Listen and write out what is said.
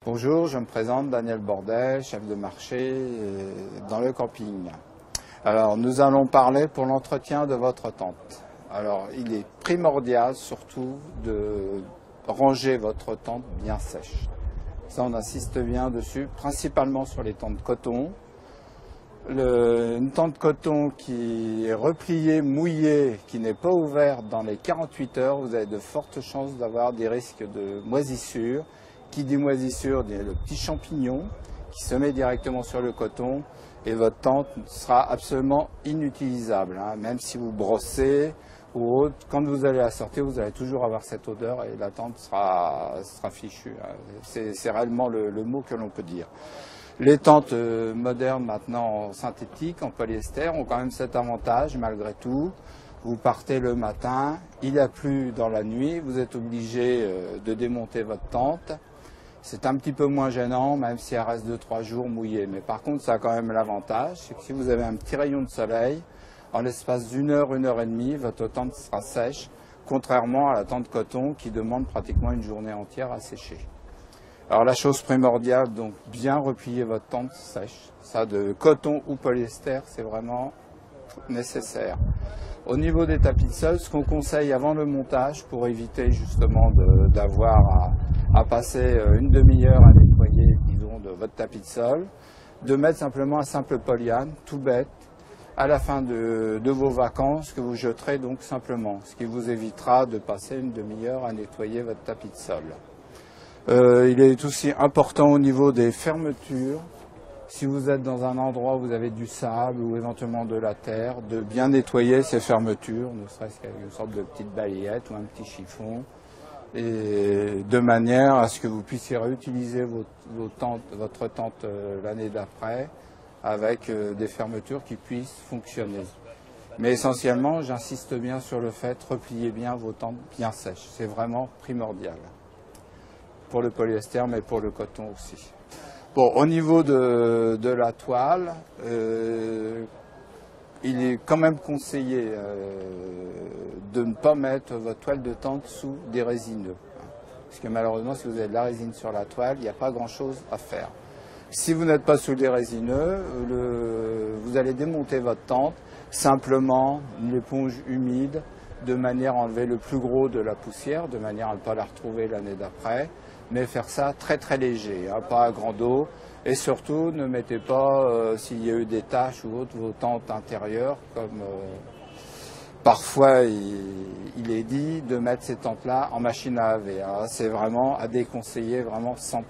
Bonjour, je me présente, Daniel Bordet, chef de marché dans le camping. Alors, nous allons parler pour l'entretien de votre tente. Alors, il est primordial surtout de ranger votre tente bien sèche. Ça, on insiste bien dessus, principalement sur les tentes coton. Une tente coton qui est repliée, mouillée, qui n'est pas ouverte dans les 48 heures, vous avez de fortes chances d'avoir des risques de moisissure. Qui dit moisissure dit le petit champignon qui se met directement sur le coton et votre tente sera absolument inutilisable. Même si vous brossez ou autre, quand vous allez la sortir, vous allez toujours avoir cette odeur et la tente sera fichue. C'est réellement le mot que l'on peut dire. Les tentes modernes maintenant en synthétique, en polyester, ont quand même cet avantage malgré tout. Vous partez le matin, il a plu dans la nuit, vous êtes obligé de démonter votre tente. C'est un petit peu moins gênant, même si elle reste 2-3 jours mouillée. Mais par contre, ça a quand même l'avantage, c'est que si vous avez un petit rayon de soleil, en l'espace d'une heure et demie, votre tente sera sèche, contrairement à la tente coton qui demande pratiquement une journée entière à sécher. Alors la chose primordiale, donc bien replier votre tente sèche. Ça, de coton ou polyester, c'est vraiment nécessaire. Au niveau des tapis de sol, ce qu'on conseille avant le montage, pour éviter justement d'avoir à passer une demi-heure à nettoyer, disons, de votre tapis de sol, de mettre simplement un simple polyane, tout bête, à la fin de vos vacances, que vous jeterez donc simplement, ce qui vous évitera de passer une demi-heure à nettoyer votre tapis de sol. Il est aussi important au niveau des fermetures, si vous êtes dans un endroit où vous avez du sable ou éventuellement de la terre, de bien nettoyer ces fermetures, ne serait-ce qu'avec une sorte de petite balayette ou un petit chiffon, et de manière à ce que vous puissiez réutiliser votre tente l'année d'après avec des fermetures qui puissent fonctionner. Mais essentiellement, j'insiste bien sur le fait, repliez bien vos tentes bien sèches. C'est vraiment primordial. Pour le polyester, mais pour le coton aussi. Bon, au niveau de la toile, il est quand même conseillé de ne pas mettre votre toile de tente sous des résineux. Parce que malheureusement, si vous avez de la résine sur la toile, il n'y a pas grand-chose à faire. Si vous n'êtes pas sous des résineux, vous allez démonter votre tente, simplement une éponge humide, de manière à enlever le plus gros de la poussière, de manière à ne pas la retrouver l'année d'après. Mais faire ça très très léger, pas à grande eau. Et surtout, ne mettez pas, s'il y a eu des taches ou autres, vos tentes intérieures, comme parfois il est dit, de mettre ces tentes-là en machine à laver. C'est vraiment à déconseiller, vraiment 100%.